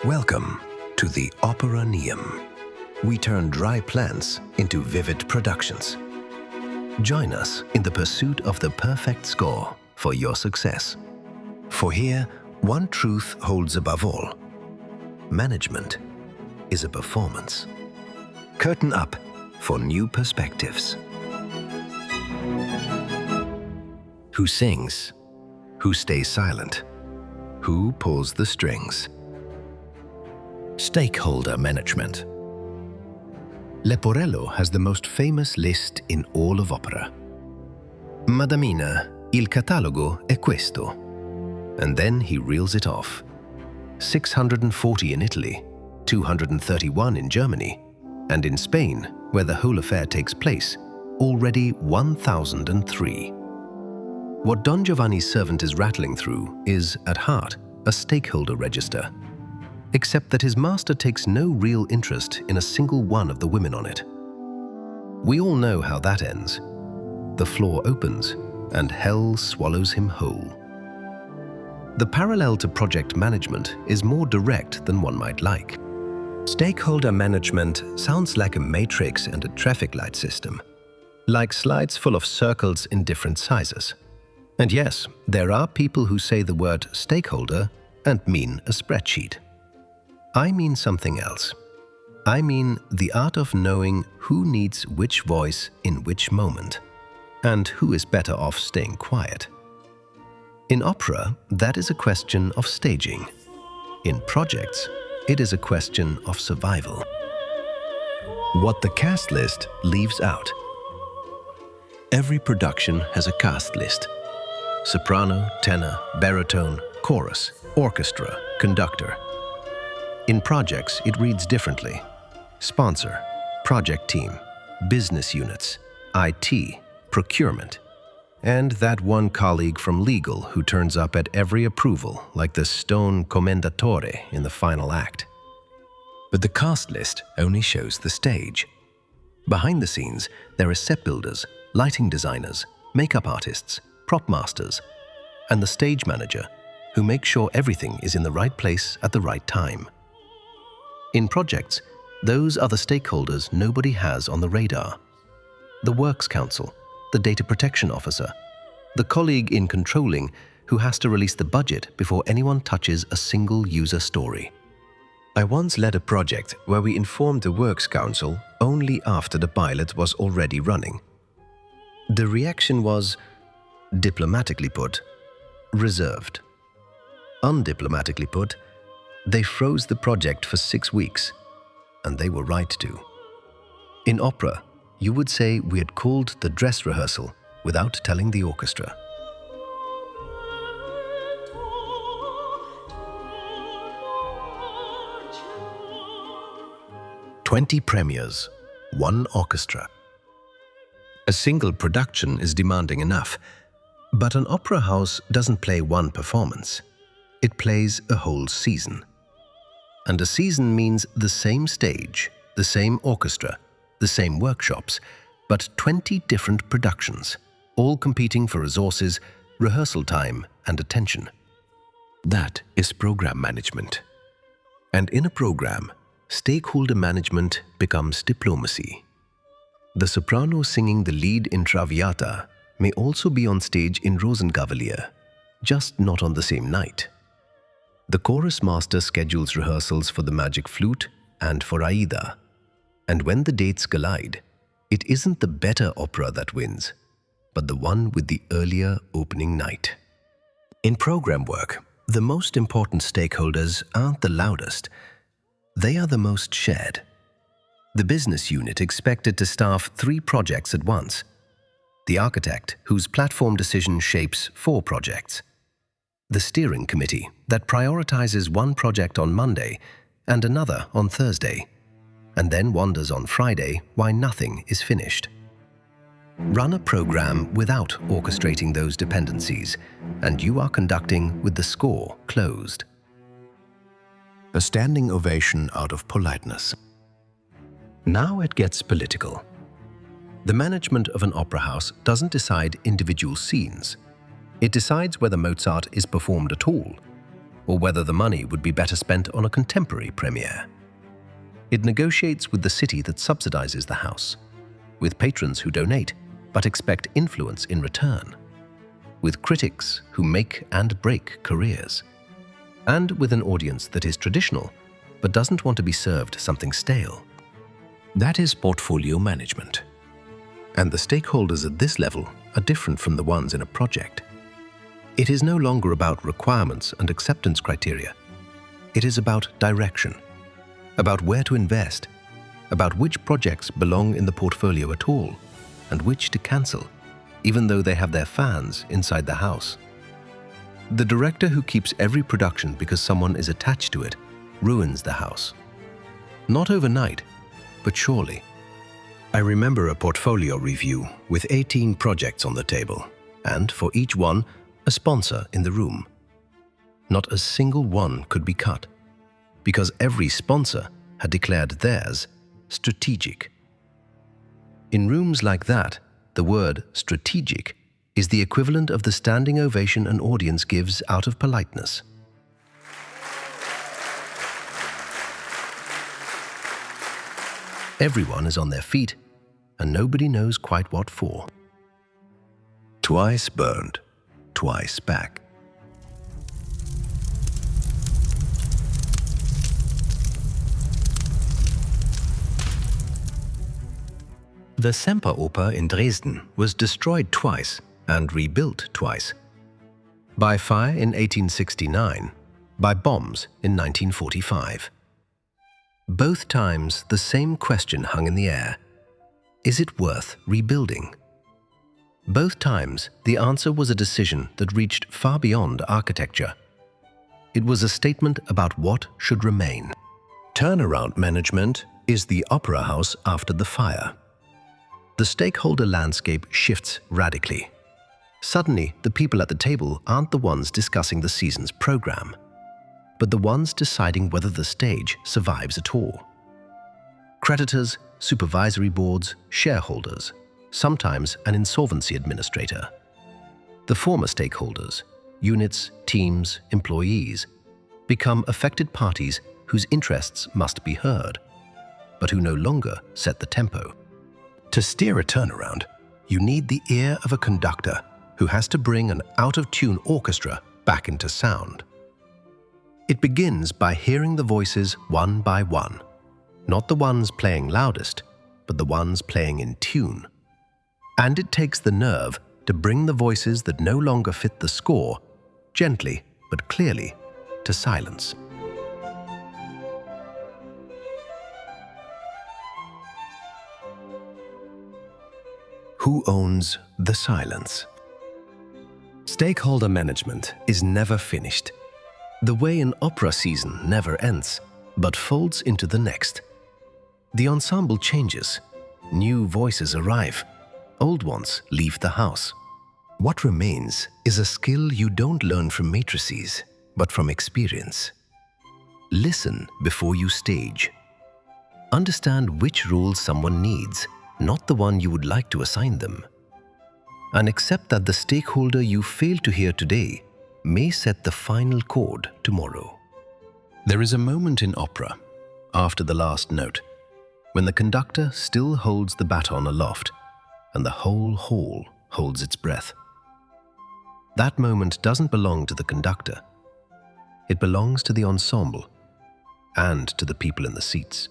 Welcome to the Operaneum. We turn dry plants into vivid productions. Join us in the pursuit of the perfect score for your success. For here, one truth holds above all. Management is a performance. Curtain up for new perspectives. Who sings? Who stays silent? Who pulls the strings? Stakeholder management. Leporello has the most famous list in all of opera. Madamina, il catalogo è questo. And then he reels it off. 640 in Italy, 231 in Germany, and in Spain, where the whole affair takes place, already 1,003. What Don Giovanni's servant is rattling through is, at heart, a stakeholder register, except that his master takes no real interest in a single one of the women on it. We all know how that ends. The floor opens, and hell swallows him whole. The parallel to project management is more direct than one might like. Stakeholder management sounds like a matrix and a traffic light system, like slides full of circles in different sizes. And yes, there are people who say the word stakeholder and mean a spreadsheet. I mean something else. I mean the art of knowing who needs which voice in which moment, and who is better off staying quiet. In opera, that is a question of staging. In projects, it is a question of survival. What the cast list leaves out. Every production has a cast list. Soprano, tenor, baritone, chorus, orchestra, conductor. In projects, it reads differently. Sponsor, project team, business units, IT, procurement, and that one colleague from legal who turns up at every approval like the stone commendatore in the final act. But the cast list only shows the stage. Behind the scenes, there are set builders, lighting designers, makeup artists, prop masters, and the stage manager who makes sure everything is in the right place at the right time. In projects, those are the stakeholders nobody has on the radar. The Works Council, the Data Protection Officer, the colleague in controlling who has to release the budget before anyone touches a single user story. I once led a project where we informed the Works Council only after the pilot was already running. The reaction was, diplomatically put, reserved. Undiplomatically put, they froze the project for 6 weeks, and they were right to. In opera, you would say we had called the dress rehearsal without telling the orchestra. "20 premieres, 1 orchestra." A single production is demanding enough, but an opera house doesn't play one performance. It plays a whole season. And a season means the same stage, the same orchestra, the same workshops, but 20 different productions, all competing for resources, rehearsal time, and attention. That is program management. And in a program, stakeholder management becomes diplomacy. The soprano singing the lead in Traviata may also be on stage in Rosenkavalier, just not on the same night. The chorus master schedules rehearsals for the Magic Flute and for Aida. And when the dates collide, it isn't the better opera that wins, but the one with the earlier opening night. In program work, the most important stakeholders aren't the loudest. They are the most shared. The business unit expected to staff 3 projects at once. The architect, whose platform decision shapes 4 projects. The steering committee that prioritizes one project on Monday and another on Thursday, and then wanders on Friday why nothing is finished. Run a program without orchestrating those dependencies, and you are conducting with the score closed. A standing ovation out of politeness. Now it gets political. The management of an opera house doesn't decide individual scenes. It decides whether Mozart is performed at all. or whether the money would be better spent on a contemporary premiere. It negotiates with the city that subsidizes the house, with patrons who donate but expect influence in return, with critics who make and break careers, and with an audience that is traditional but doesn't want to be served something stale. That is portfolio management. And the stakeholders at this level are different from the ones in a project. It is no longer about requirements and acceptance criteria. It is about direction, about where to invest, about which projects belong in the portfolio at all, and which to cancel, even though they have their fans inside the house. The director who keeps every production because someone is attached to it ruins the house. Not overnight, but surely. I remember a portfolio review with 18 projects on the table, and for each one, a sponsor in the room. Not a single one could be cut, because every sponsor had declared theirs strategic. In rooms like that, the word strategic is the equivalent of the standing ovation an audience gives out of politeness. Everyone is on their feet, and nobody knows quite what for. Twice burned, twice back. The Semperoper in Dresden was destroyed twice and rebuilt twice. By fire in 1869, by bombs in 1945. Both times the same question hung in the air. Is it worth rebuilding? Both times the answer was a decision that reached far beyond architecture. It was a statement about what should remain. Turnaround management is the opera house after the fire. The stakeholder landscape shifts radically. Suddenly, the people at the table aren't the ones discussing the season's program, but the ones deciding whether the stage survives at all. Creditors, supervisory boards, shareholders, sometimes an insolvency administrator. The former stakeholders, units, teams, employees, become affected parties whose interests must be heard, but who no longer set the tempo. To steer a turnaround, you need the ear of a conductor who has to bring an out-of-tune orchestra back into sound. It begins by hearing the voices one by one, not the ones playing loudest, but the ones playing in tune. And it takes the nerve to bring the voices that no longer fit the score, gently but clearly, to silence. Who owns the silence? Stakeholder management is never finished. The way an opera season never ends, but folds into the next. The ensemble changes. New voices arrive. Old ones leave the house. What remains is a skill you don't learn from matrices, but from experience. Listen before you stage. Understand which rules someone needs, not the one you would like to assign them. And accept that the stakeholder you fail to hear today may set the final chord tomorrow. There is a moment in opera, after the last note, when the conductor still holds the baton aloft and the whole hall holds its breath. That moment doesn't belong to the conductor. It belongs to the ensemble and to the people in the seats.